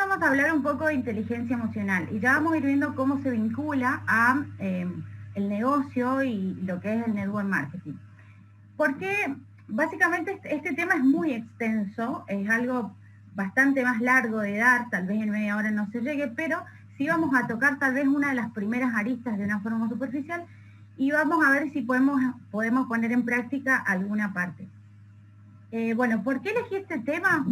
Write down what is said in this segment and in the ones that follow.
vamos a hablar un poco de inteligencia emocional y ya vamos a ir viendo cómo se vincula a el negocio y lo que es el network marketing. Porque básicamente este tema es muy extenso, es algo bastante más largo de dar, tal vez en media hora no se llegue, pero sí vamos a tocar tal vez una de las primeras aristas de una forma superficial y vamos a ver si podemos poner en práctica alguna parte. Bueno, ¿por qué elegí este tema?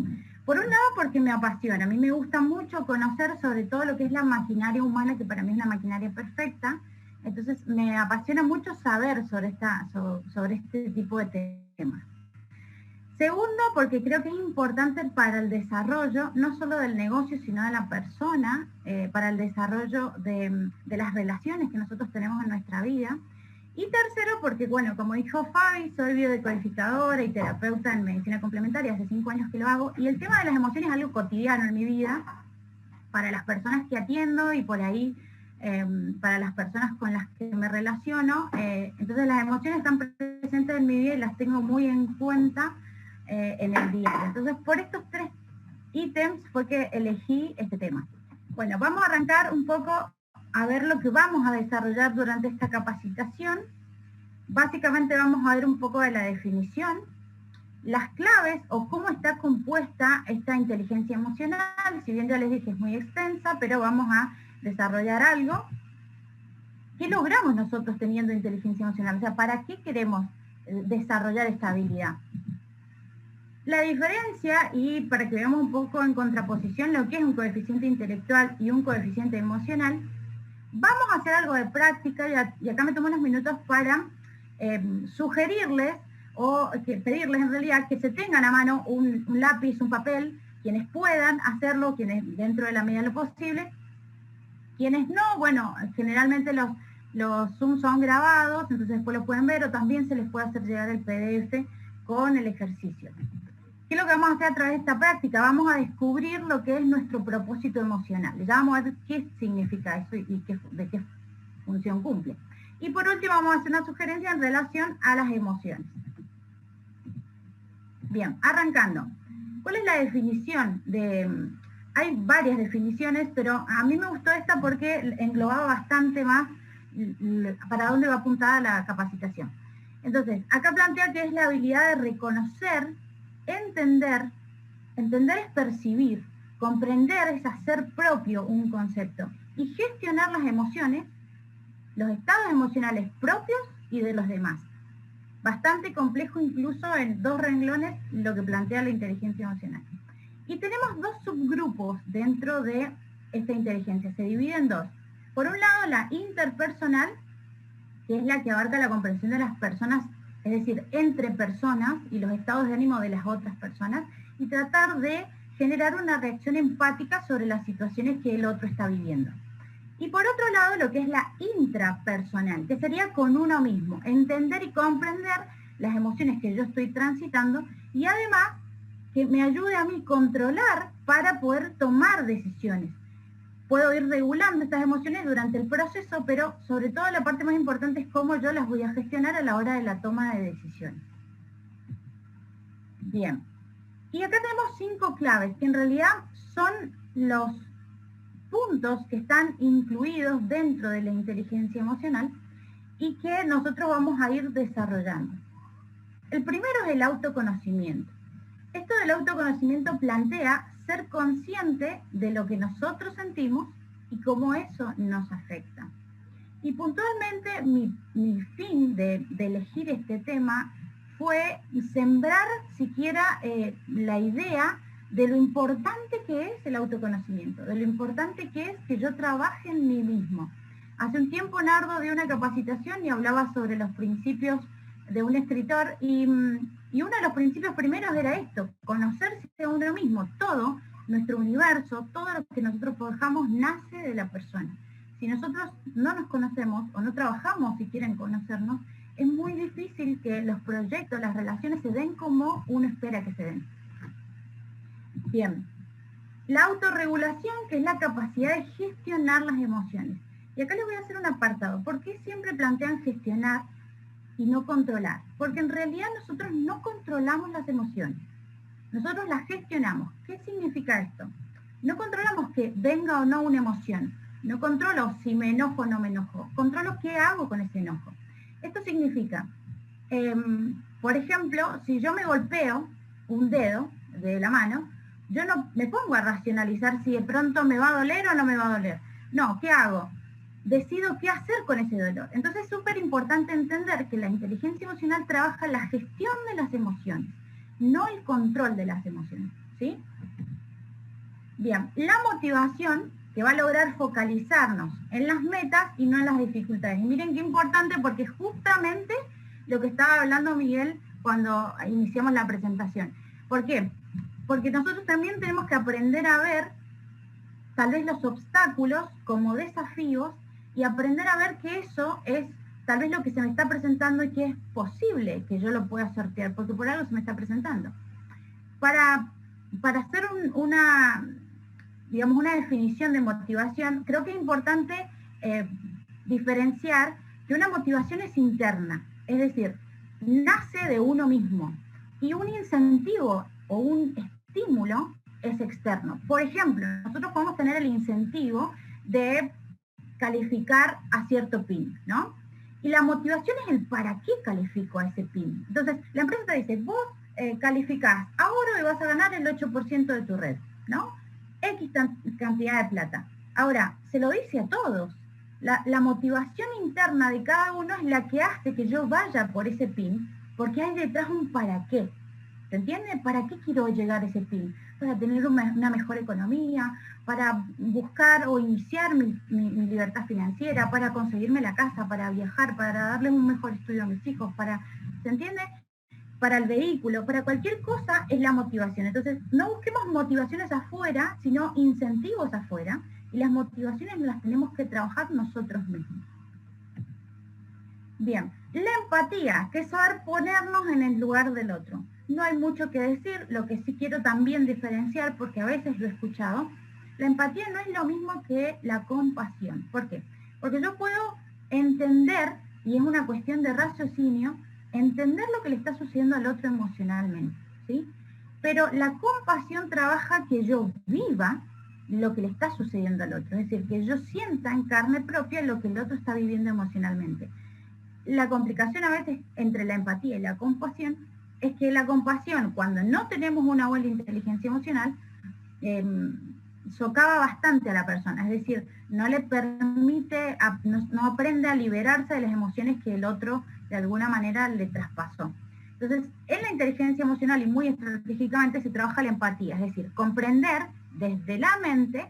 Por un lado porque me apasiona, a mí me gusta mucho conocer sobre todo lo que es la maquinaria humana, que para mí es una maquinaria perfecta, entonces me apasiona mucho saber sobre este tipo de temas. Segundo, porque creo que es importante para el desarrollo, no solo del negocio, sino de la persona, para el desarrollo de las relaciones que nosotros tenemos en nuestra vida. Y tercero, porque, bueno, como dijo Fabi, soy biodecodificadora y terapeuta en medicina complementaria, hace 5 años que lo hago, y el tema de las emociones es algo cotidiano en mi vida, para las personas que atiendo y por ahí para las personas con las que me relaciono. Entonces las emociones están presentes en mi vida y las tengo muy en cuenta en el día. Entonces por estos 3 ítems fue que elegí este tema. Bueno, vamos a arrancar un poco a ver lo que vamos a desarrollar durante esta capacitación. Básicamente vamos a ver un poco de la definición, las claves o cómo está compuesta esta inteligencia emocional. Si bien ya les dije es muy extensa, pero vamos a desarrollar algo. ¿Qué logramos nosotros teniendo inteligencia emocional? O sea, ¿para qué queremos desarrollar esta habilidad? La diferencia, y para que veamos un poco en contraposición lo que es un coeficiente intelectual y un coeficiente emocional, vamos a hacer algo de práctica y acá me tomo unos minutos para sugerirles o pedirles en realidad que se tengan a mano un lápiz, un papel, quienes puedan hacerlo, quienes dentro de la medida de lo posible, quienes no, bueno, generalmente los Zoom son grabados, entonces después lo pueden ver o también se les puede hacer llegar el PDF con el ejercicio. ¿Qué es lo que vamos a hacer a través de esta práctica? Vamos a descubrir lo que es nuestro propósito emocional. Ya vamos a ver qué significa eso y de qué función cumple. Y por último vamos a hacer una sugerencia en relación a las emociones. Bien, arrancando. ¿Cuál es la definición de...? Hay varias definiciones, pero a mí me gustó esta porque englobaba bastante más para dónde va apuntada la capacitación. Entonces, acá plantea que es la habilidad de reconocer, entender es percibir, comprender es hacer propio un concepto y gestionar las emociones, los estados emocionales propios y de los demás. Bastante complejo incluso en 2 renglones lo que plantea la inteligencia emocional. Y tenemos 2 subgrupos dentro de esta inteligencia, se divide en 2. Por un lado la interpersonal, que es la que abarca la comprensión de las personas, es decir, entre personas y los estados de ánimo de las otras personas, y tratar de generar una reacción empática sobre las situaciones que el otro está viviendo. Y por otro lado, lo que es la intrapersonal, que sería con uno mismo, entender y comprender las emociones que yo estoy transitando y además que me ayude a mí controlar para poder tomar decisiones. Puedo ir regulando estas emociones durante el proceso, pero sobre todo la parte más importante es cómo yo las voy a gestionar a la hora de la toma de decisiones. Bien. Y acá tenemos 5 claves, que en realidad son los puntos que están incluidos dentro de la inteligencia emocional y que nosotros vamos a ir desarrollando. El primero es el autoconocimiento. Esto del autoconocimiento plantea ser consciente de lo que nosotros sentimos y cómo eso nos afecta. Y puntualmente mi fin de elegir este tema fue sembrar siquiera la idea de lo importante que es el autoconocimiento, de lo importante que es que yo trabaje en mí mismo. Hace un tiempo Nardo dio una capacitación y hablaba sobre los principios de un escritor y uno de los principios primeros era esto, conocerse a uno mismo. Todo nuestro universo, todo lo que nosotros forjamos nace de la persona. Si nosotros no nos conocemos o no trabajamos siquiera en conocernos, es muy difícil que los proyectos, las relaciones se den como uno espera que se den. Bien, la autorregulación, que es la capacidad de gestionar las emociones. Y acá les voy a hacer un apartado. ¿Por qué siempre plantean gestionar y no controlar? Porque en realidad nosotros no controlamos las emociones. Nosotros las gestionamos. ¿Qué significa esto? No controlamos que venga o no una emoción. No controlo si me enojo o no me enojo. Controlo qué hago con ese enojo. Esto significa, por ejemplo, si yo me golpeo un dedo de la mano, yo no me pongo a racionalizar si de pronto me va a doler o no me va a doler. No, ¿qué hago? Decido qué hacer con ese dolor. Entonces es súper importante entender que la inteligencia emocional trabaja la gestión de las emociones, no el control de las emociones, ¿sí? Bien, la motivación que va a lograr focalizarnos en las metas y no en las dificultades. Y miren qué importante, porque justamente lo que estaba hablando Miguel cuando iniciamos la presentación. ¿Por qué? Porque nosotros también tenemos que aprender a ver tal vez los obstáculos como desafíos y aprender a ver que eso es tal vez lo que se me está presentando y que es posible que yo lo pueda sortear, porque por algo se me está presentando. Para hacer digamos, una definición de motivación, creo que es importante diferenciar que una motivación es interna, es decir, nace de uno mismo, y un incentivo o un estímulo es externo. Por ejemplo, nosotros podemos tener el incentivo de calificar a cierto PIN, ¿no? Y la motivación es el para qué califico a ese PIN. Entonces, la empresa te dice, vos calificás a oro y vas a ganar el 8% de tu red, ¿no? X cantidad de plata. Ahora, se lo dice a todos. La motivación interna de cada uno es la que hace que yo vaya por ese PIN, porque hay detrás un para qué. ¿Se entiende? ¿Para qué quiero llegar a ese PIN? Para tener una mejor economía, para buscar o iniciar mi libertad financiera, para conseguirme la casa, para viajar, para darle un mejor estudio a mis hijos, ¿se entiende? Para el vehículo, para cualquier cosa es la motivación. Entonces, no busquemos motivaciones afuera, sino incentivos afuera, y las motivaciones las tenemos que trabajar nosotros mismos. Bien, la empatía, que es saber ponernos en el lugar del otro. No hay mucho que decir, lo que sí quiero también diferenciar, porque a veces lo he escuchado, la empatía no es lo mismo que la compasión. ¿Por qué? Porque yo puedo entender, y es una cuestión de raciocinio, entender lo que le está sucediendo al otro emocionalmente, ¿sí? Pero la compasión trabaja que yo viva lo que le está sucediendo al otro, es decir, que yo sienta en carne propia lo que el otro está viviendo emocionalmente. La complicación a veces entre la empatía y la compasión es que la compasión, cuando no tenemos una buena inteligencia emocional, socava bastante a la persona, es decir, no le permite, no aprende a liberarse de las emociones que el otro de alguna manera le traspasó. Entonces, en la inteligencia emocional y muy estratégicamente se trabaja la empatía, es decir, comprender desde la mente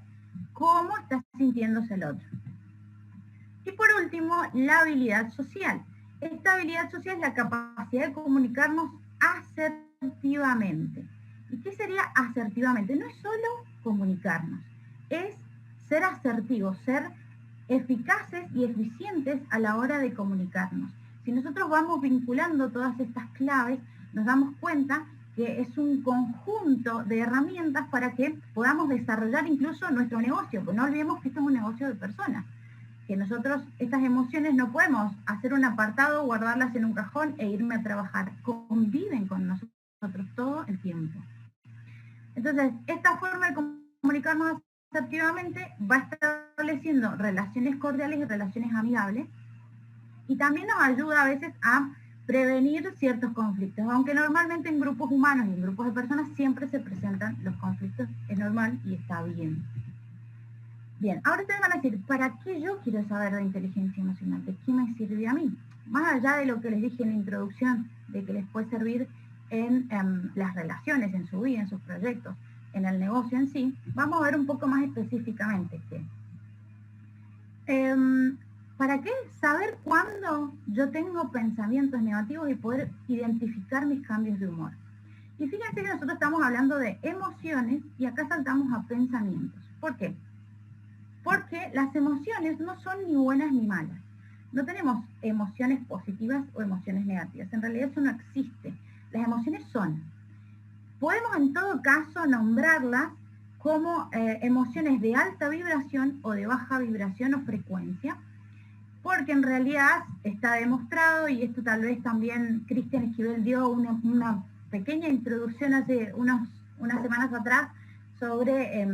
cómo está sintiéndose el otro. Y por último, la habilidad social. Esta habilidad social es la capacidad de comunicarnos asertivamente. ¿Y qué sería asertivamente? No es solo comunicarnos, es ser asertivos, ser eficaces y eficientes a la hora de comunicarnos. Si nosotros vamos vinculando todas estas claves, nos damos cuenta que es un conjunto de herramientas para que podamos desarrollar incluso nuestro negocio, porque no olvidemos que esto es un negocio de personas, que nosotros estas emociones no podemos hacer un apartado, guardarlas en un cajón e irme a trabajar, conviven con nosotros todo el tiempo. Entonces, esta forma de comunicarnos asertivamente va estableciendo relaciones cordiales y relaciones amigables, y también nos ayuda a veces a prevenir ciertos conflictos, aunque normalmente en grupos humanos y en grupos de personas siempre se presentan los conflictos, es normal y está bien. Bien, ahora ustedes van a decir, ¿para qué yo quiero saber de inteligencia emocional? ¿De qué me sirve a mí? Más allá de lo que les dije en la introducción, de que les puede servir en las relaciones, en su vida, en sus proyectos, en el negocio en sí, vamos a ver un poco más específicamente qué. ¿Para qué saber cuándo yo tengo pensamientos negativos y poder identificar mis cambios de humor? Y fíjense que nosotros estamos hablando de emociones y acá saltamos a pensamientos. ¿Por qué? Porque las emociones no son ni buenas ni malas. No tenemos emociones positivas o emociones negativas. En realidad eso no existe. Las emociones son. Podemos en todo caso nombrarlas como emociones de alta vibración o de baja vibración o frecuencia, porque en realidad está demostrado, y esto tal vez también Cristian Esquivel dio una pequeña introducción hace unas semanas atrás sobre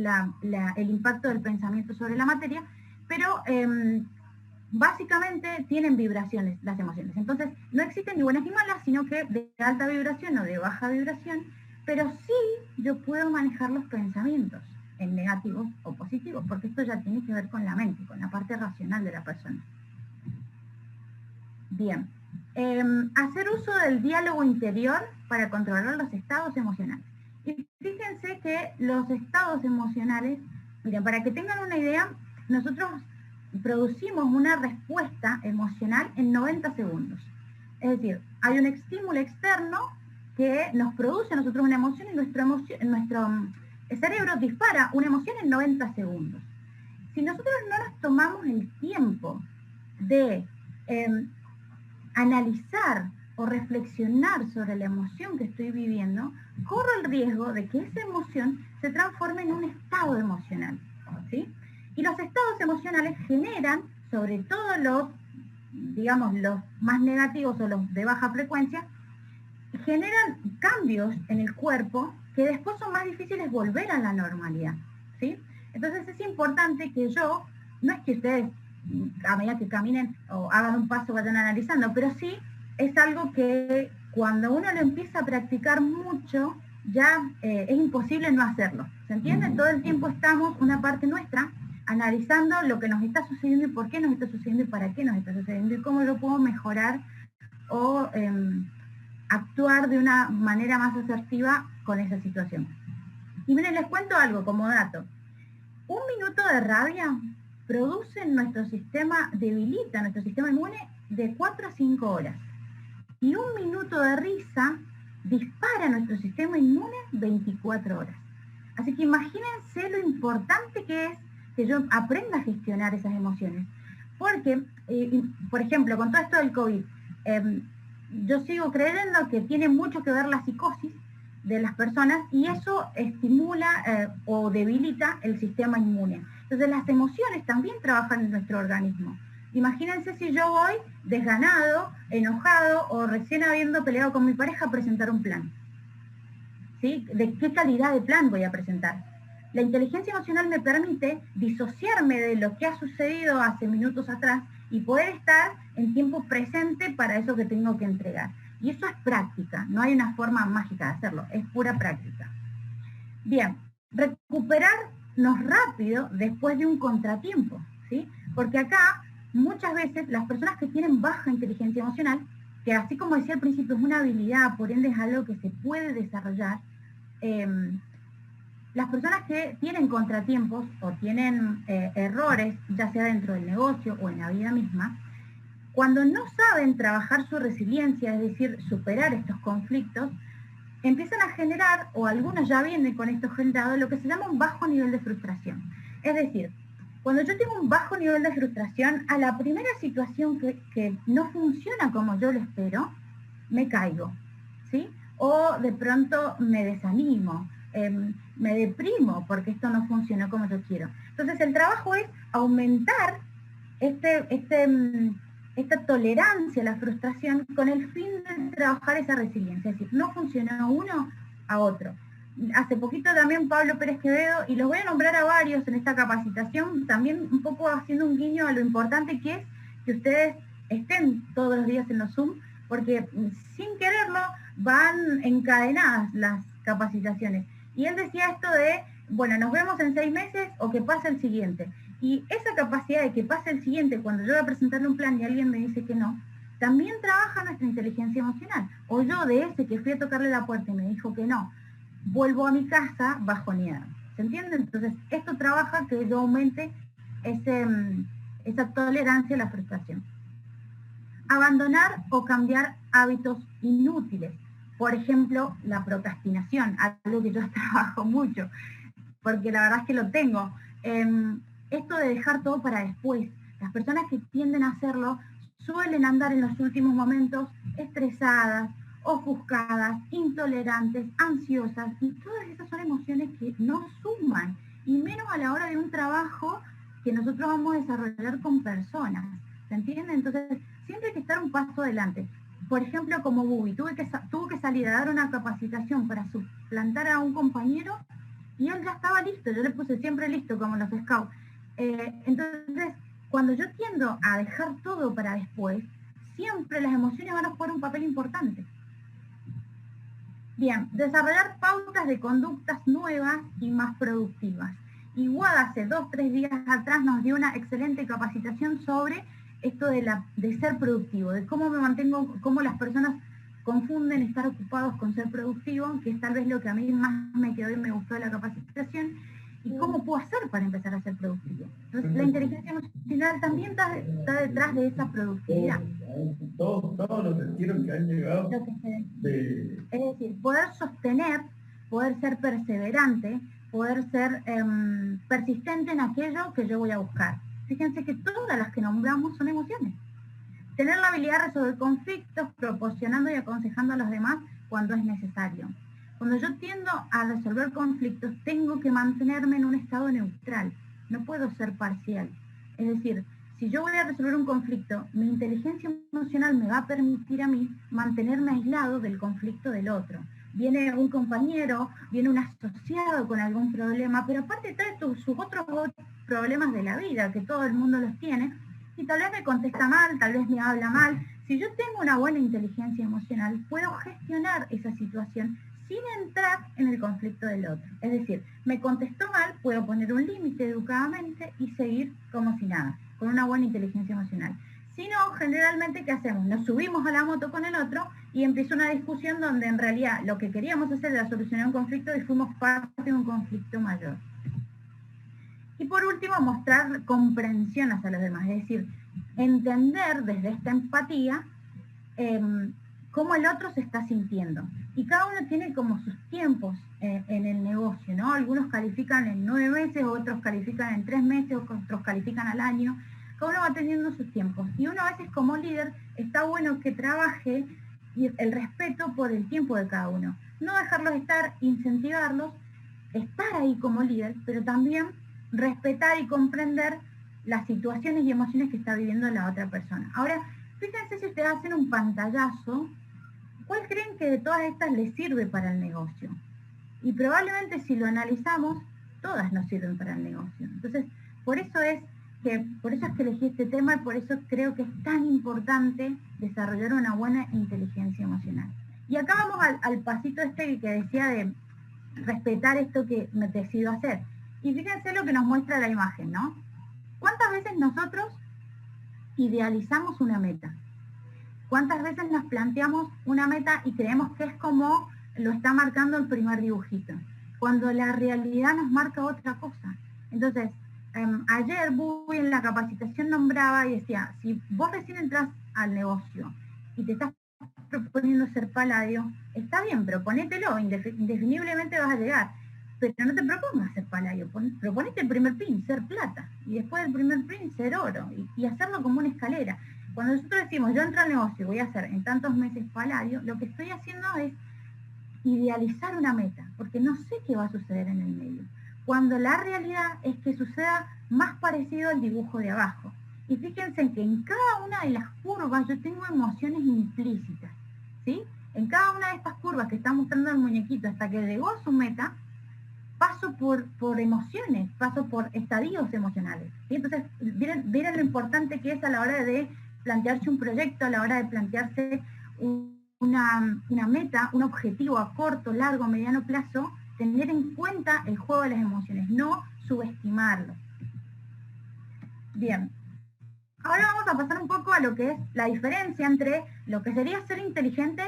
el impacto del pensamiento sobre la materia, pero básicamente tienen vibraciones las emociones. Entonces, no existen ni buenas ni malas, sino que de alta vibración o de baja vibración, pero sí yo puedo manejar los pensamientos en negativos o positivos, porque esto ya tiene que ver con la mente, con la parte racional de la persona. Bien, hacer uso del diálogo interior para controlar los estados emocionales. Y fíjense que los estados emocionales, miren, para que tengan una idea, nosotros producimos una respuesta emocional en 90 segundos. Es decir, hay un estímulo externo que nos produce a nosotros una emoción y nuestro cerebro dispara una emoción en 90 segundos. Si nosotros no nos tomamos el tiempo de analizar o reflexionar sobre la emoción que estoy viviendo, corro el riesgo de que esa emoción se transforme en un estado emocional, ¿sí? Y los estados emocionales generan, sobre todo los, digamos, los más negativos o los de baja frecuencia, generan cambios en el cuerpo que después son más difíciles volver a la normalidad, ¿sí? Entonces es importante que yo, no es que ustedes a medida que caminen o hagan un paso vayan analizando, pero sí es algo que cuando uno lo empieza a practicar mucho, ya es imposible no hacerlo. ¿Se entiende? Todo el tiempo estamos, una parte nuestra, analizando lo que nos está sucediendo y por qué nos está sucediendo y para qué nos está sucediendo y cómo lo puedo mejorar o actuar de una manera más asertiva con esa situación. Y miren, les cuento algo como dato. Un minuto de rabia produce en nuestro sistema, debilita nuestro sistema inmune de 4 a 5 horas. Y un minuto de risa dispara nuestro sistema inmune 24 horas. Así que imagínense lo importante que es que yo aprenda a gestionar esas emociones. Porque, por ejemplo, con todo esto del COVID, yo sigo creyendo que tiene mucho que ver la psicosis de las personas y eso estimula o debilita el sistema inmune. Entonces las emociones también trabajan en nuestro organismo. Imagínense si yo voy desganado, enojado o recién habiendo peleado con mi pareja a presentar un plan. ¿Sí? ¿De qué calidad de plan voy a presentar? La inteligencia emocional me permite disociarme de lo que ha sucedido hace minutos atrás y poder estar en tiempo presente para eso que tengo que entregar. Y eso es práctica, no hay una forma mágica de hacerlo, es pura práctica. Bien, recuperarnos rápido después de un contratiempo, ¿sí? Porque acá muchas veces las personas que tienen baja inteligencia emocional, que así como decía al principio es una habilidad, por ende es algo que se puede desarrollar, las personas que tienen contratiempos o tienen errores, ya sea dentro del negocio o en la vida misma, cuando no saben trabajar su resiliencia, es decir, superar estos conflictos, empiezan a generar, o algunos ya vienen con esto generado, lo que se llama un bajo nivel de frustración. Es decir, cuando yo tengo un bajo nivel de frustración, a la primera situación que no funciona como yo lo espero, me caigo, ¿sí? O de pronto me desanimo, me deprimo porque esto no funcionó como yo quiero. Entonces el trabajo es aumentar esta tolerancia a la frustración con el fin de trabajar esa resiliencia, es decir, no funcionó uno a otro. Hace poquito también Pablo Pérez Quevedo, y los voy a nombrar a varios en esta capacitación, también un poco haciendo un guiño a lo importante que es que ustedes estén todos los días en los Zoom, porque sin quererlo van encadenadas las capacitaciones. Y él decía esto de, bueno, nos vemos en 6 meses o que pase el siguiente. Y esa capacidad de que pase el siguiente cuando yo voy a presentarle un plan y alguien me dice que no, también trabaja nuestra inteligencia emocional. O yo de ese que fui a tocarle la puerta y me dijo que no, vuelvo a mi casa bajoneada. ¿Se entiende? Entonces, esto trabaja que yo aumente esa tolerancia a la frustración. Abandonar o cambiar hábitos inútiles. Por ejemplo, la procrastinación, algo que yo trabajo mucho, porque la verdad es que lo tengo. Esto de dejar todo para después. Las personas que tienden a hacerlo suelen andar en los últimos momentos estresadas, ofuscadas, intolerantes, ansiosas, y todas esas son emociones que no suman, y menos a la hora de un trabajo que nosotros vamos a desarrollar con personas. ¿Se entiende? Entonces, siempre hay que estar un paso adelante. Por ejemplo, como Bubi, tuvo que salir a dar una capacitación para suplantar a un compañero, y él ya estaba listo, yo le puse siempre listo como los scouts. Entonces, cuando yo tiendo a dejar todo para después, siempre las emociones van a jugar un papel importante. Bien, desarrollar pautas de conductas nuevas y más productivas. Igual hace 2-3 días atrás nos dio una excelente capacitación sobre esto de ser productivo, de cómo me mantengo, cómo las personas confunden estar ocupados con ser productivo, que es tal vez lo que a mí más me quedó y me gustó de la capacitación, y cómo puedo hacer para empezar a ser productivo. Entonces, la inteligencia emocional también está detrás de esa productividad. Todos los retiros que han llegado. Es decir, poder sostener, poder ser perseverante, poder ser persistente en aquello que yo voy a buscar. Fíjense que todas las que nombramos son emociones. Tener la habilidad de resolver conflictos, proporcionando y aconsejando a los demás cuando es necesario. Cuando yo tiendo a resolver conflictos, tengo que mantenerme en un estado neutral. No puedo ser parcial. Es decir, si yo voy a resolver un conflicto, mi inteligencia emocional me va a permitir a mí mantenerme aislado del conflicto del otro. Viene un compañero, viene un asociado con algún problema, pero aparte trae sus otros problemas de la vida, que todo el mundo los tiene, y tal vez me contesta mal, tal vez me habla mal. Si yo tengo una buena inteligencia emocional, puedo gestionar esa situación sin entrar en el conflicto del otro. Es decir, me contestó mal, puedo poner un límite educadamente y seguir como si nada, con una buena inteligencia emocional. Si no, generalmente, ¿qué hacemos? Nos subimos a la moto con el otro y empieza una discusión donde en realidad lo que queríamos hacer era solucionar un conflicto y fuimos parte de un conflicto mayor. Y por último, mostrar comprensión hacia los demás, es decir, entender desde esta empatía cómo el otro se está sintiendo. Y cada uno tiene como sus tiempos en el negocio, ¿no? Algunos califican en 9 meses, otros califican en 3 meses, otros califican al año. Cada uno va teniendo sus tiempos. Y uno a veces como líder está bueno que trabaje el respeto por el tiempo de cada uno. No dejarlos estar, incentivarlos, estar ahí como líder, pero también respetar y comprender las situaciones y emociones que está viviendo la otra persona. Ahora, fíjense si ustedes hacen un pantallazo, ¿cuál creen que de todas estas les sirve para el negocio? Y probablemente si lo analizamos, todas nos sirven para el negocio. Entonces, por eso es que elegí este tema y por eso creo que es tan importante desarrollar una buena inteligencia emocional. Y acá vamos al pasito este que decía de respetar esto que me decido hacer. Y fíjense lo que nos muestra la imagen, ¿no? ¿Cuántas veces nosotros idealizamos una meta? ¿Cuántas veces nos planteamos una meta y creemos que es como lo está marcando el primer dibujito? Cuando la realidad nos marca otra cosa. Entonces, ayer Bubi en la capacitación nombraba y decía, si vos recién entras al negocio y te estás proponiendo ser paladio, está bien, proponételo, indefiniblemente vas a llegar. Pero no te propongas ser paladio, proponete el primer pin, ser plata, y después del primer pin, ser oro, y hacerlo como una escalera. Cuando nosotros decimos, yo entro al negocio y voy a hacer en tantos meses paladio, lo que estoy haciendo es idealizar una meta, porque no sé qué va a suceder en el medio. Cuando la realidad es que suceda más parecido al dibujo de abajo. Y fíjense que en cada una de las curvas yo tengo emociones implícitas, ¿sí? En cada una de estas curvas que está mostrando el muñequito hasta que llegó a su meta, paso por emociones, paso por estadios emocionales. ¿Sí? Entonces, miren lo importante que es a la hora de plantearse un proyecto, a la hora de plantearse una meta, un objetivo a corto, largo, mediano plazo, tener en cuenta el juego de las emociones, no subestimarlo. Bien, ahora vamos a pasar un poco a lo que es la diferencia entre lo que sería ser inteligente,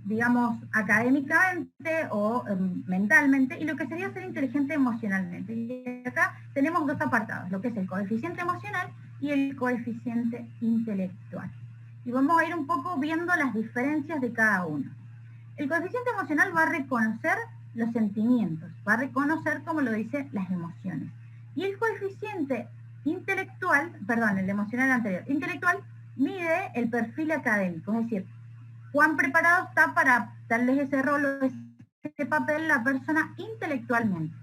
digamos, académicamente o mentalmente, y lo que sería ser inteligente emocionalmente. Y acá tenemos dos apartados, lo que es el coeficiente emocional y el coeficiente intelectual. Y vamos a ir un poco viendo las diferencias de cada uno. El coeficiente emocional va a reconocer los sentimientos, va a reconocer, como lo dice, las emociones. Y el coeficiente intelectual, perdón, el emocional anterior, intelectual, mide el perfil académico, es decir, cuán preparado está para darles ese rol o ese papel la persona intelectualmente.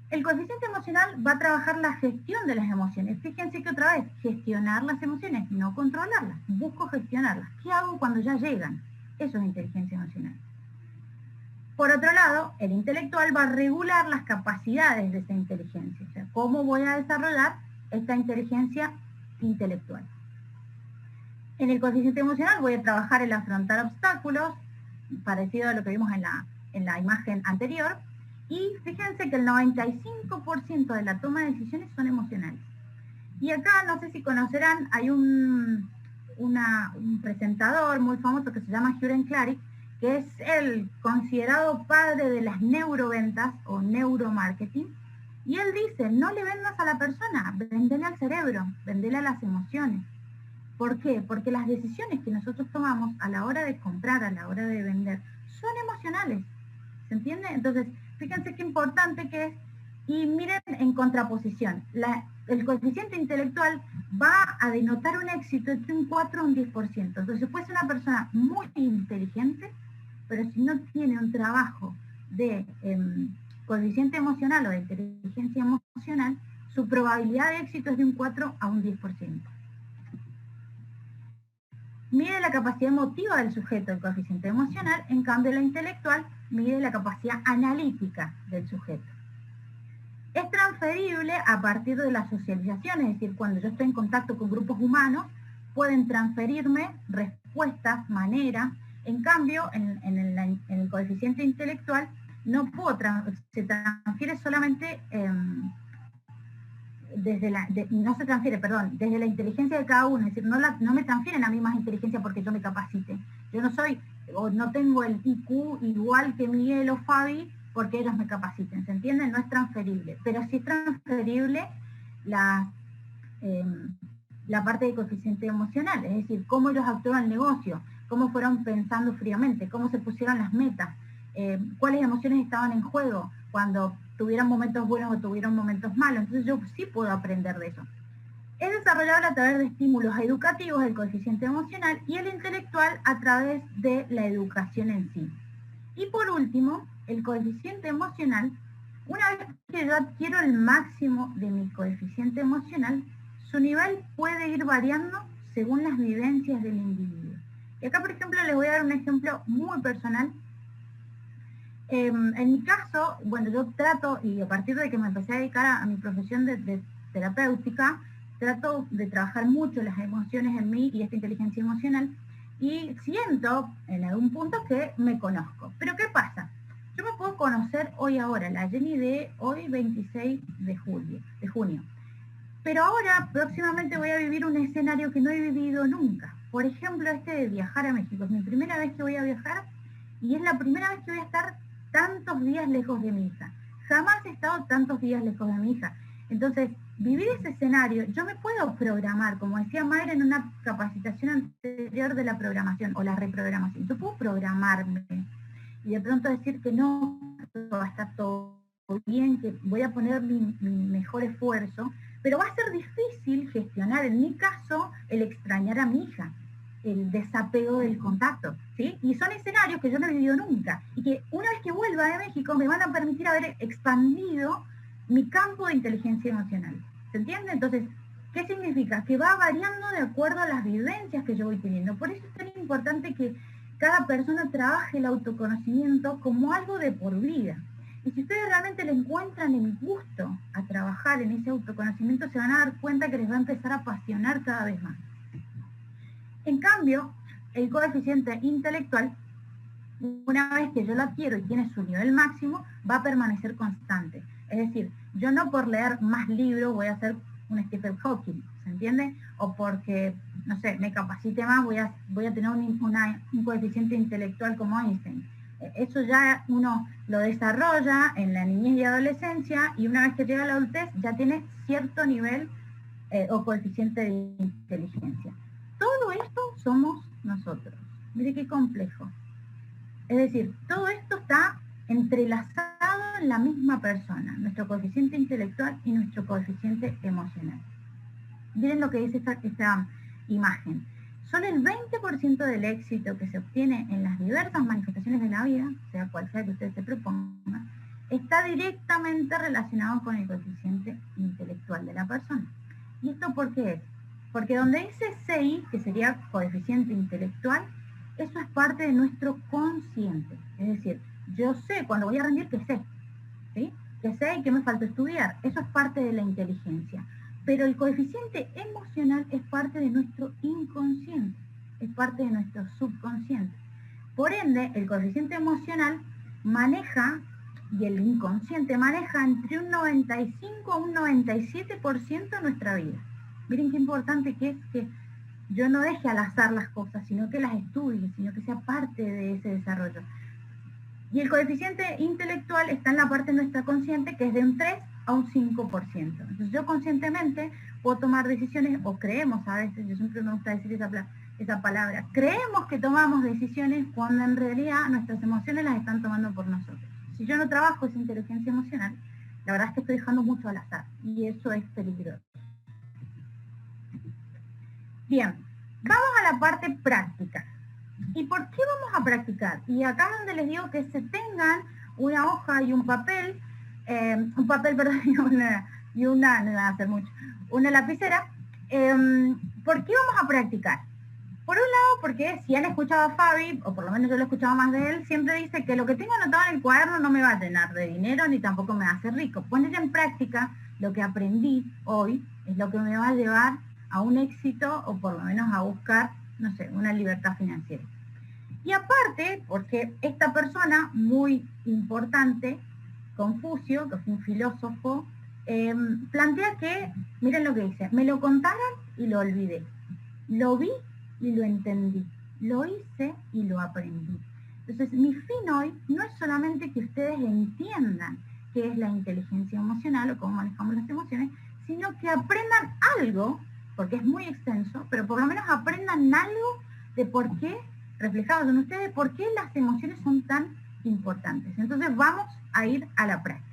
El coeficiente emocional va a trabajar la gestión de las emociones. Fíjense que otra vez, gestionar las emociones, no controlarlas. Busco gestionarlas. ¿Qué hago cuando ya llegan? Eso es inteligencia emocional. Por otro lado, el intelectual va a regular las capacidades de esa inteligencia, o sea, cómo voy a desarrollar esta inteligencia intelectual. En el coeficiente emocional voy a trabajar el afrontar obstáculos, parecido a lo que vimos en la imagen anterior, y fíjense que el 95% de la toma de decisiones son emocionales. Y acá, no sé si conocerán, hay un presentador muy famoso que se llama Juren Clarick, que es el considerado padre de las neuroventas o neuromarketing, y él dice, no le vendas a la persona, vendele al cerebro, vendele a las emociones. ¿Por qué? Porque las decisiones que nosotros tomamos a la hora de comprar, a la hora de vender, son emocionales. ¿Se entiende? Entonces, fíjense qué importante que es. Y miren en contraposición, el coeficiente intelectual va a denotar un éxito entre un 4 y un 10%. Entonces puede ser una persona muy inteligente, pero si no tiene un trabajo de coeficiente emocional o de inteligencia emocional, su probabilidad de éxito es de un 4 a un 10%. Mide la capacidad emotiva del sujeto, el coeficiente emocional, en cambio la intelectual mide la capacidad analítica del sujeto. Es transferible a partir de la socialización, es decir, cuando yo estoy en contacto con grupos humanos, pueden transferirme respuestas, maneras. En cambio, en el coeficiente intelectual, no puedo se transfiere solamente desde la inteligencia de cada uno, es decir, no me transfieren a mí más inteligencia porque yo me capacite. Yo no soy, o no tengo el IQ igual que Miguel o Fabi porque ellos me capaciten, ¿se entiende? No es transferible, pero sí es transferible la parte de coeficiente emocional, es decir, cómo ellos actuaron el negocio, cómo fueron pensando fríamente, cómo se pusieron las metas, cuáles emociones estaban en juego cuando tuvieron momentos buenos o tuvieron momentos malos. Entonces yo sí puedo aprender de eso. Es desarrollable a través de estímulos educativos, el coeficiente emocional, y el intelectual a través de la educación en sí. Y por último, el coeficiente emocional, una vez que yo adquiero el máximo de mi coeficiente emocional, su nivel puede ir variando según las vivencias del individuo. Y acá, por ejemplo, les voy a dar un ejemplo muy personal. En mi caso, bueno, yo trato, y a partir de que me empecé a dedicar a mi profesión de terapéutica, trato de trabajar mucho las emociones en mí y esta inteligencia emocional, y siento en algún punto que me conozco. Pero ¿qué pasa? Yo me puedo conocer hoy ahora, la Jenny de hoy 26 de junio. Pero ahora, próximamente voy a vivir un escenario que no he vivido nunca. Por ejemplo, este de viajar a México. Es mi primera vez que voy a viajar y es la primera vez que voy a estar tantos días lejos de mi hija. Jamás he estado tantos días lejos de mi hija. Entonces, vivir ese escenario, yo me puedo programar, como decía Mayra en una capacitación anterior de la programación o la reprogramación. Yo puedo programarme y de pronto decir que no, va a estar todo bien, que voy a poner mi mejor esfuerzo, pero va a ser difícil gestionar, en mi caso, el extrañar a mi hija, el desapego del contacto, ¿sí? Y son escenarios que yo no he vivido nunca, y que una vez que vuelva de México me van a permitir haber expandido mi campo de inteligencia emocional. ¿Se entiende? Entonces, ¿qué significa? Que va variando de acuerdo a las vivencias que yo voy teniendo. Por eso es tan importante que cada persona trabaje el autoconocimiento como algo de por vida. Y si ustedes realmente le encuentran el gusto a trabajar en ese autoconocimiento, se van a dar cuenta que les va a empezar a apasionar cada vez más. En cambio, el coeficiente intelectual, una vez que yo lo adquiero y tiene su nivel máximo, va a permanecer constante. Es decir, yo no por leer más libros voy a ser un Stephen Hawking, ¿se entiende? O porque, no sé, me capacite más, voy a tener un coeficiente intelectual como Einstein. Eso ya uno lo desarrolla en la niñez y adolescencia, y una vez que llega a la adultez ya tiene cierto nivel o coeficiente de inteligencia. Todo esto somos nosotros. Mire qué complejo. Es decir, todo esto está entrelazado en la misma persona, nuestro coeficiente intelectual y nuestro coeficiente emocional. Miren lo que dice esta imagen. Solo el 20% del éxito que se obtiene en las diversas manifestaciones de la vida, sea cual sea que usted se proponga, está directamente relacionado con el coeficiente intelectual de la persona. ¿Y esto por qué es? Porque donde dice CI, que sería coeficiente intelectual, eso es parte de nuestro consciente. Es decir, yo sé cuando voy a rendir que sé, ¿sí? Que sé y que me falta estudiar. Eso es parte de la inteligencia. Pero el coeficiente emocional es parte de nuestro inconsciente, es parte de nuestro subconsciente. Por ende, el coeficiente emocional maneja, y el inconsciente maneja entre un 95 a un 97% de nuestra vida. Miren qué importante que es que yo no deje al azar las cosas, sino que las estudie, sino que sea parte de ese desarrollo. Y el coeficiente intelectual está en la parte de nuestra consciente, que es de un 3 a un 5%. Entonces yo conscientemente puedo tomar decisiones, o creemos a veces, yo siempre me gusta decir esa palabra, creemos que tomamos decisiones cuando en realidad nuestras emociones las están tomando por nosotros. Si yo no trabajo esa inteligencia emocional, la verdad es que estoy dejando mucho al azar, y eso es peligroso. Bien, vamos a la parte práctica. ¿Y por qué vamos a practicar? Y acá es donde les digo que se tengan una hoja y un papel, perdón, no va a hacer mucho, una lapicera. ¿Por qué vamos a practicar? Por un lado, porque si han escuchado a Fabi, o por lo menos yo lo he escuchado más de él, siempre dice que lo que tengo anotado en el cuaderno no me va a llenar de dinero ni tampoco me va a hacer rico. Poner en práctica lo que aprendí hoy es lo que me va a llevar a un éxito o por lo menos a buscar, no sé, una libertad financiera. Y aparte, porque esta persona muy importante, Confucio, que fue un filósofo, plantea que, miren lo que dice, me lo contaron y lo olvidé, lo vi y lo entendí, lo hice y lo aprendí. Entonces, mi fin hoy no es solamente que ustedes entiendan qué es la inteligencia emocional o cómo manejamos las emociones, sino que aprendan algo, porque es muy extenso, pero por lo menos aprendan algo de por qué, reflejados en ustedes, por qué las emociones son tan importantes. Entonces vamos a ir a la práctica.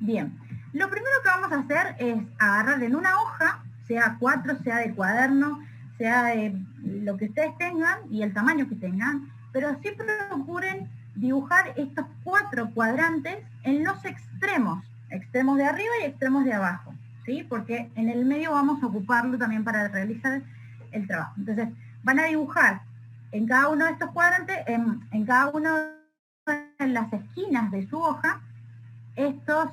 Bien, lo primero que vamos a hacer es agarrar en una hoja, sea 4, sea de cuaderno, sea de lo que ustedes tengan y el tamaño que tengan, pero siempre procuren dibujar estos 4 cuadrantes en los extremos de arriba y extremos de abajo, ¿sí? Porque en el medio vamos a ocuparlo también para realizar el trabajo. Entonces, van a dibujar en cada uno de estos cuadrantes, en cada una de las esquinas de su hoja, estos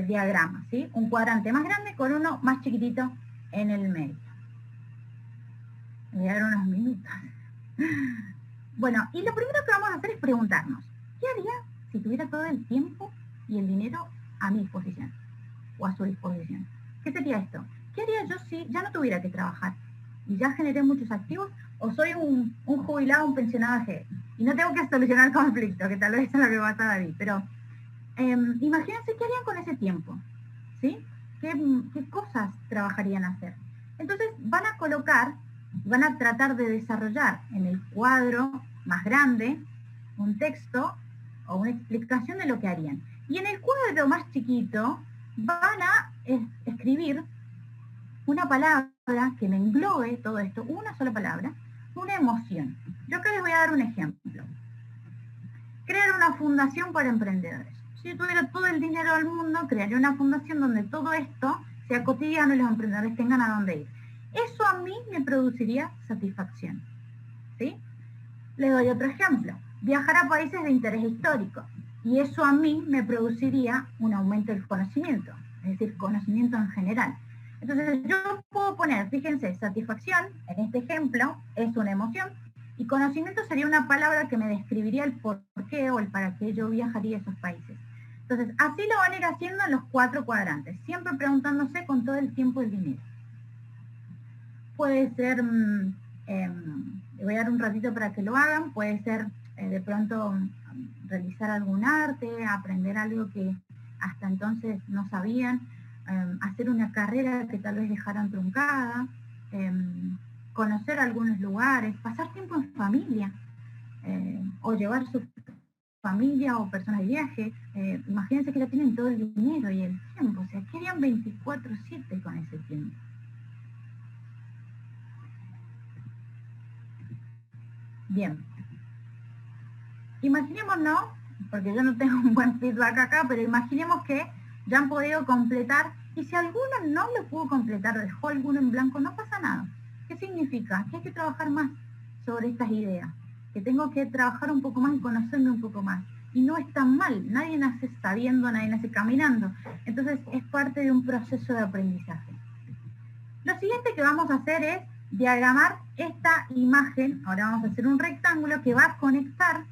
diagramas, ¿sí? Un cuadrante más grande con uno más chiquitito en el medio. Me voy a dar unos minutos. Bueno, y lo primero que vamos a hacer es preguntarnos, ¿qué haría si tuviera todo el tiempo y el dinero a mi disposición o a su disposición? ¿Qué sería esto? ¿Qué haría yo si ya no tuviera que trabajar y ya generé muchos activos o soy un jubilado, un pensionado AGE y no tengo que solucionar conflictos, que tal vez es lo que pasa a David, pero imagínense qué harían con ese tiempo, ¿sí? ¿Qué cosas trabajarían a hacer? Entonces van a colocar, van a tratar de desarrollar en el cuadro más grande un texto o una explicación de lo que harían. Y en el cuadro más chiquito van a escribir una palabra que me englobe todo esto, una sola palabra, una emoción. Yo acá les voy a dar un ejemplo. Crear una fundación para emprendedores. Si yo tuviera todo el dinero del mundo, crearía una fundación donde todo esto sea cotidiano y los emprendedores tengan a dónde ir. Eso a mí me produciría satisfacción, ¿sí? Les doy otro ejemplo. Viajar a países de interés histórico. Y eso a mí me produciría un aumento del conocimiento, es decir, conocimiento en general. Entonces yo puedo poner, fíjense, satisfacción, en este ejemplo, es una emoción, y conocimiento sería una palabra que me describiría el por qué o el para qué yo viajaría a esos países. Entonces, así lo van a ir haciendo en los 4 cuadrantes, siempre preguntándose con todo el tiempo el dinero. Puede ser, le voy a dar un ratito para que lo hagan, puede ser de pronto realizar algún arte, aprender algo que hasta entonces no sabían, hacer una carrera que tal vez dejaran truncada, conocer algunos lugares, pasar tiempo en familia, o llevar su familia o personas de viaje. Imagínense que ya tienen todo el dinero y el tiempo, o sea, ¿qué harían 24/7 con ese tiempo? Bien. Imaginémonos, porque yo no tengo un buen feedback acá, pero imaginemos que ya han podido completar, y si alguno no lo pudo completar, dejó alguno en blanco, no pasa nada. ¿Qué significa? Que hay que trabajar más sobre estas ideas. que tengo que trabajar un poco más y conocerme un poco más. Y no es tan mal, nadie nace sabiendo, nadie nace caminando. Entonces es parte de un proceso de aprendizaje. Lo siguiente que vamos a hacer es diagramar esta imagen. Ahora vamos a hacer un rectángulo que va a conectar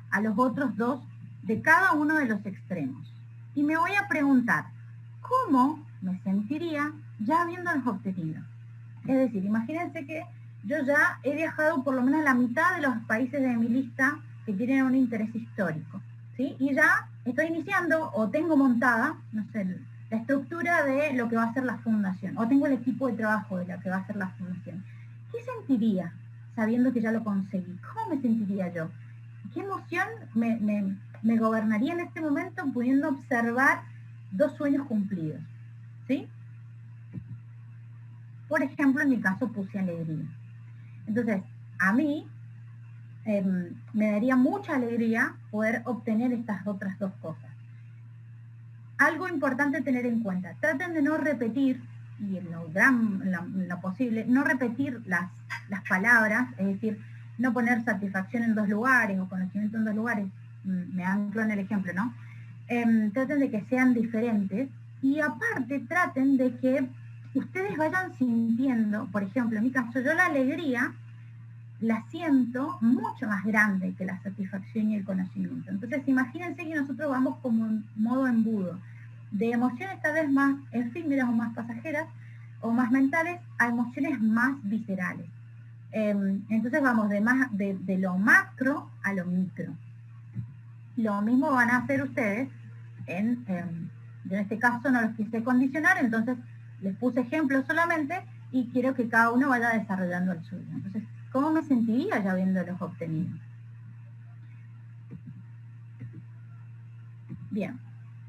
a los otros dos de cada uno de los extremos. Y me voy a preguntar, ¿cómo me sentiría ya habiéndolos obtenido? Es decir, imagínense que yo ya he viajado por lo menos la mitad de los países de mi lista que tienen un interés histórico, ¿sí? Y ya estoy iniciando o tengo montada, no sé, la estructura de lo que va a ser la fundación, o tengo el equipo de trabajo de lo que va a ser la fundación. ¿Qué sentiría sabiendo que ya lo conseguí? ¿Cómo me sentiría yo? ¿Qué emoción me gobernaría en este momento pudiendo observar 2 sueños cumplidos? ¿Sí? Por ejemplo, en mi caso puse alegría. Entonces, a mí me daría mucha alegría poder obtener estas otras 2 cosas. Algo importante tener en cuenta, traten de no repetir, y en lo posible, no repetir las palabras, es decir, no poner satisfacción en 2 lugares o conocimiento en 2 lugares, me anclo en el ejemplo, ¿no? Traten de que sean diferentes y aparte traten de que ustedes vayan sintiendo, por ejemplo, en mi caso, yo la alegría la siento mucho más grande que la satisfacción y el conocimiento. Entonces, imagínense que nosotros vamos como en modo embudo, de emociones tal vez más efímeras o más pasajeras, o más mentales, a emociones más viscerales. Entonces vamos de lo macro a lo micro. Lo mismo van a hacer ustedes, yo en este caso no los quise condicionar, entonces les puse ejemplos solamente y quiero que cada uno vaya desarrollando el suyo. Entonces, ¿cómo me sentiría ya habiéndolos obtenido? Bien,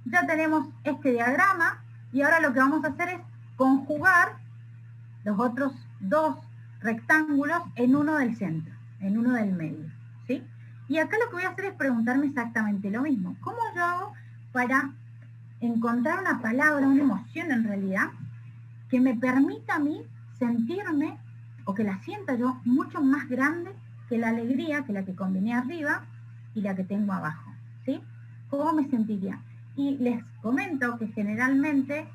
ya tenemos este diagrama y ahora lo que vamos a hacer es conjugar los otros 2 rectángulos en uno del centro, en uno del medio, ¿sí? Y acá lo que voy a hacer es preguntarme exactamente lo mismo. ¿Cómo yo hago para encontrar una palabra, una emoción en realidad, que me permita a mí sentirme, o que la sienta yo, mucho más grande que la alegría, que la que combiné arriba y la que tengo abajo, ¿sí? ¿Cómo me sentiría? Y les comento que generalmente,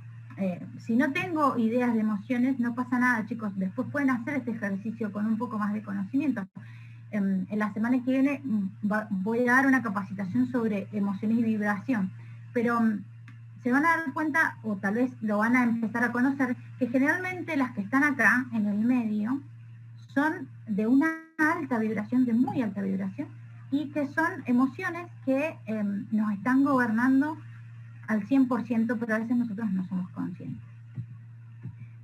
si no tengo ideas de emociones, no pasa nada, chicos. Después pueden hacer este ejercicio con un poco más de conocimiento. En la semana que viene voy a dar una capacitación sobre emociones y vibración, pero se van a dar cuenta, o tal vez lo van a empezar a conocer, que generalmente las que están acá, en el medio, son de una alta vibración, de muy alta vibración, y que son emociones que nos están gobernando al 100%, pero a veces nosotros no somos conscientes.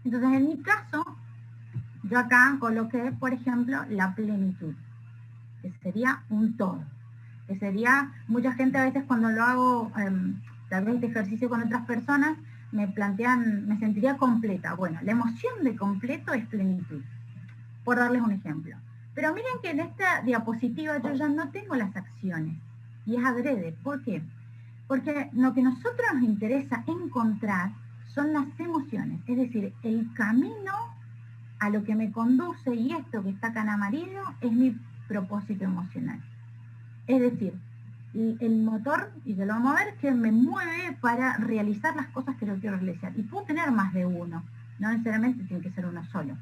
Entonces, en mi caso, yo acá coloqué, por ejemplo, la plenitud, que sería un todo, que sería, mucha gente a veces cuando lo hago, tal vez este ejercicio con otras personas, me plantean, me sentiría completa. Bueno, la emoción de completo es plenitud, por darles un ejemplo. Pero miren que en esta diapositiva yo ya no tengo las acciones, y es adrede. ¿Por qué? Porque lo que a nosotros nos interesa encontrar son las emociones, es decir, el camino a lo que me conduce, y esto que está acá en amarillo es mi propósito emocional. Es decir, el motor, y ya lo vamos a ver, que me mueve para realizar las cosas que yo quiero realizar. Y puedo tener más de uno, no necesariamente tiene que ser uno solo.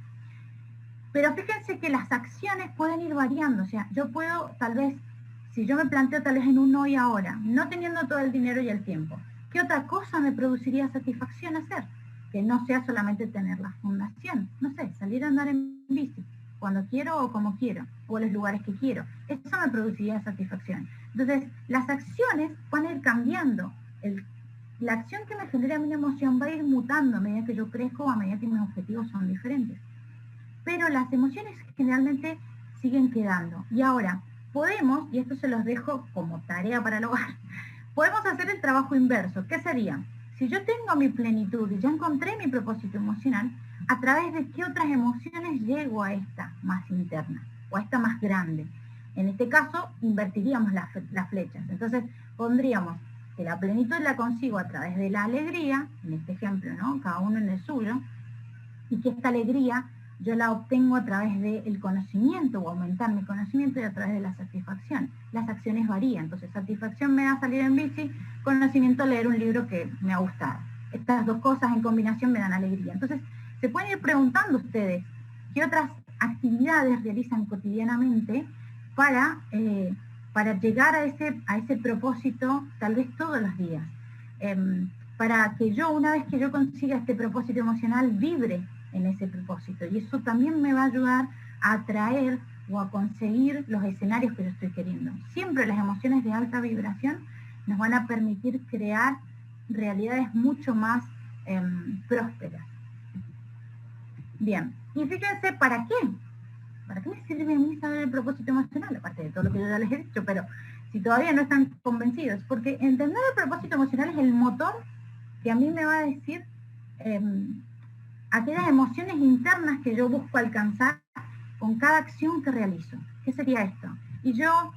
Pero fíjense que las acciones pueden ir variando, o sea, yo puedo tal vez, si yo me planteo tal vez en un hoy ahora, no teniendo todo el dinero y el tiempo, ¿qué otra cosa me produciría satisfacción hacer? Que no sea solamente tener la fundación, no sé, salir a andar en bici, cuando quiero o como quiero, o en los lugares que quiero. Eso me produciría satisfacción. Entonces, las acciones van a ir cambiando. La acción que me genera mi emoción va a ir mutando a medida que yo crezco o a medida que mis objetivos son diferentes. Pero las emociones generalmente siguen quedando. Y ahora, podemos, y esto se los dejo como tarea para el hogar, podemos hacer el trabajo inverso. ¿Qué sería? Si yo tengo mi plenitud y ya encontré mi propósito emocional, ¿a través de qué otras emociones llego a esta más interna o a esta más grande? En este caso, invertiríamos las flechas. Entonces, pondríamos que la plenitud la consigo a través de la alegría, en este ejemplo, ¿no? Cada uno en el suyo, y que esta alegría yo la obtengo a través del conocimiento o aumentar mi conocimiento y a través de la satisfacción. Las acciones varían, entonces satisfacción me da salir en bici, conocimiento leer un libro que me ha gustado. Estas dos cosas en combinación me dan alegría. Entonces se pueden ir preguntando ustedes qué otras actividades realizan cotidianamente para llegar a ese propósito tal vez todos los días. Para que yo, una vez que yo consiga este propósito emocional, vibre en ese propósito. Y eso también me va a ayudar a atraer o a conseguir los escenarios que yo estoy queriendo. Siempre las emociones de alta vibración nos van a permitir crear realidades mucho más prósperas. Bien, y fíjense, ¿para qué? ¿Para qué me sirve a mí saber el propósito emocional? Aparte de todo lo que yo ya les he dicho, pero si todavía no están convencidos, porque entender el propósito emocional es el motor que a mí me va a decir aquellas emociones internas que yo busco alcanzar con cada acción que realizo. ¿Qué sería esto? Y yo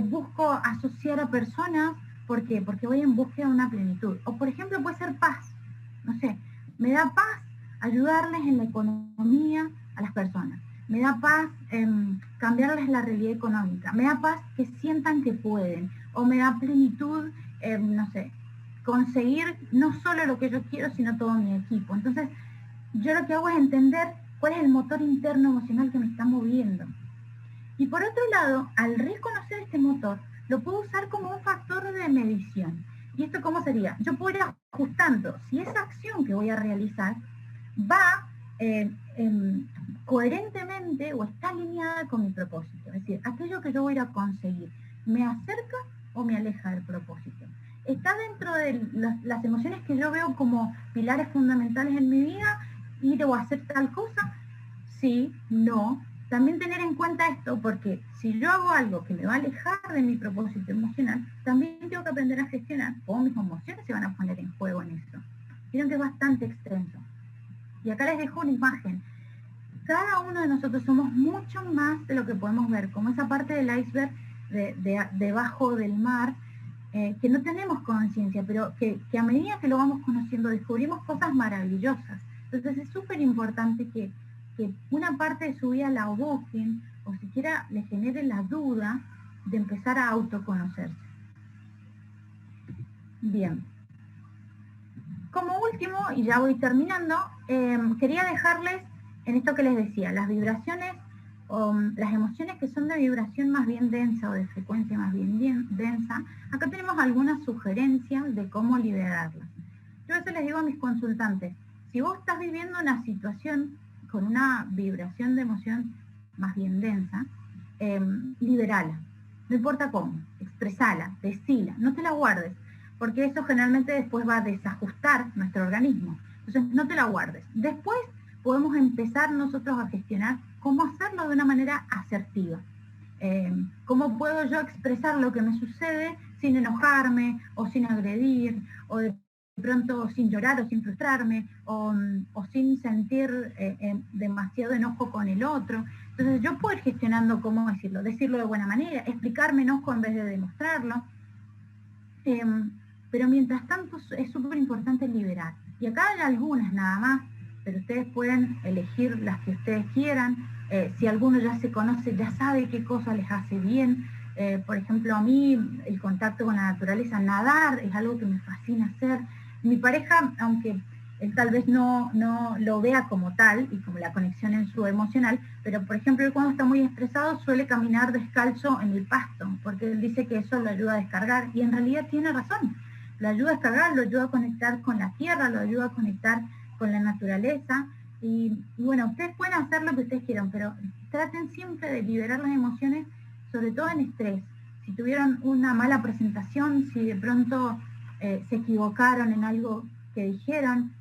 busco asociar a personas, ¿por qué? Porque voy en búsqueda de una plenitud. O por ejemplo puede ser paz. No sé, me da paz ayudarles en la economía a las personas. Me da paz cambiarles la realidad económica. Me da paz que sientan que pueden. O me da plenitud, no sé, conseguir no solo lo que yo quiero, sino todo mi equipo. Entonces, yo lo que hago es entender cuál es el motor interno emocional que me está moviendo. Y por otro lado, al reconocer este motor, lo puedo usar como un factor de medición. ¿Y esto cómo sería? Yo puedo ir ajustando si esa acción que voy a realizar va coherentemente o está alineada con mi propósito. Es decir, aquello que yo voy a conseguir, ¿me acerca o me aleja del propósito? ¿Está dentro de las emociones que yo veo como pilares fundamentales en mi vida? ¿Ir o hacer tal cosa? Sí, no. También tener en cuenta esto, porque si yo hago algo que me va a alejar de mi propósito emocional, también tengo que aprender a gestionar cómo mis emociones se van a poner en juego en eso. Vieron que es bastante extenso. Y acá les dejo una imagen. Cada uno de nosotros somos mucho más de lo que podemos ver, como esa parte del iceberg debajo del mar, que no tenemos conciencia, pero que a medida que lo vamos conociendo descubrimos cosas maravillosas. Entonces es súper importante que una parte de su vida la aboquen o siquiera le genere la duda de empezar a autoconocerse. Bien. Como último, y ya voy terminando, quería dejarles en esto que les decía, las vibraciones, las emociones que son de vibración más bien densa o de frecuencia más bien densa. Acá tenemos algunas sugerencias de cómo liberarlas. Yo a veces les digo a mis consultantes, si vos estás viviendo una situación con una vibración de emoción más bien densa, liberala. No importa cómo, expresala, decila, no te la guardes, porque eso generalmente después va a desajustar nuestro organismo. Entonces no te la guardes. Después podemos empezar nosotros a gestionar cómo hacerlo de una manera asertiva. ¿Cómo puedo yo expresar lo que me sucede sin enojarme o sin agredir o de pronto sin llorar o sin frustrarme o sin sentir demasiado enojo con el otro? Entonces yo puedo ir gestionando cómo decirlo de buena manera, explicarme enojo en vez de demostrarlo. Pero mientras tanto es súper importante liberar. Y acá hay algunas nada más, pero ustedes pueden elegir las que ustedes quieran. Si alguno ya se conoce, ya sabe qué cosa les hace bien. Por ejemplo, a mí el contacto con la naturaleza, nadar, es algo que me fascina hacer. Mi pareja, aunque él tal vez no lo vea como tal y como la conexión en su emocional, pero por ejemplo él cuando está muy estresado suele caminar descalzo en el pasto, porque él dice que eso lo ayuda a descargar, y en realidad tiene razón, lo ayuda a descargar, lo ayuda a conectar con la tierra, lo ayuda a conectar con la naturaleza, y bueno, ustedes pueden hacer lo que ustedes quieran, pero traten siempre de liberar las emociones, sobre todo en estrés. Si tuvieron una mala presentación, si de pronto se equivocaron en algo que dijeron,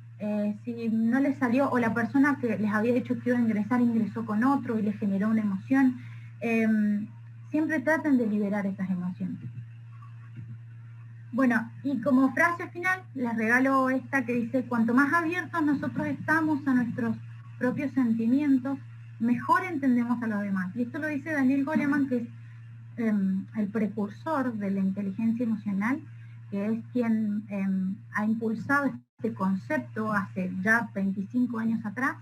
si no les salió, o la persona que les había dicho que iba a ingresar ingresó con otro y les generó una emoción, siempre traten de liberar esas emociones. Bueno, y como frase final les regalo esta que dice: cuanto más abiertos nosotros estamos a nuestros propios sentimientos, mejor entendemos a los demás. Y esto lo dice Daniel Goleman, que es el precursor de la inteligencia emocional, que es quien ha impulsado este concepto hace ya 25 años atrás,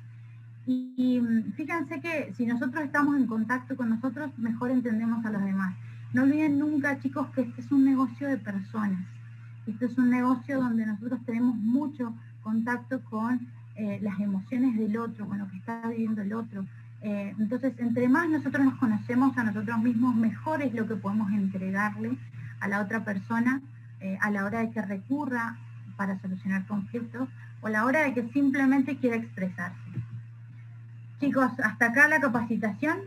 Y fíjense que si nosotros estamos en contacto con nosotros, mejor entendemos a los demás. No olviden nunca, chicos, que este es un negocio de personas. Este es un negocio donde nosotros tenemos mucho contacto con las emociones del otro, con lo que está viviendo el otro. Entonces, entre más nosotros nos conocemos a nosotros mismos, mejor es lo que podemos entregarle a la otra persona a la hora de que recurra para solucionar conflictos o a la hora de que simplemente quiera expresarse. Chicos, hasta acá la capacitación.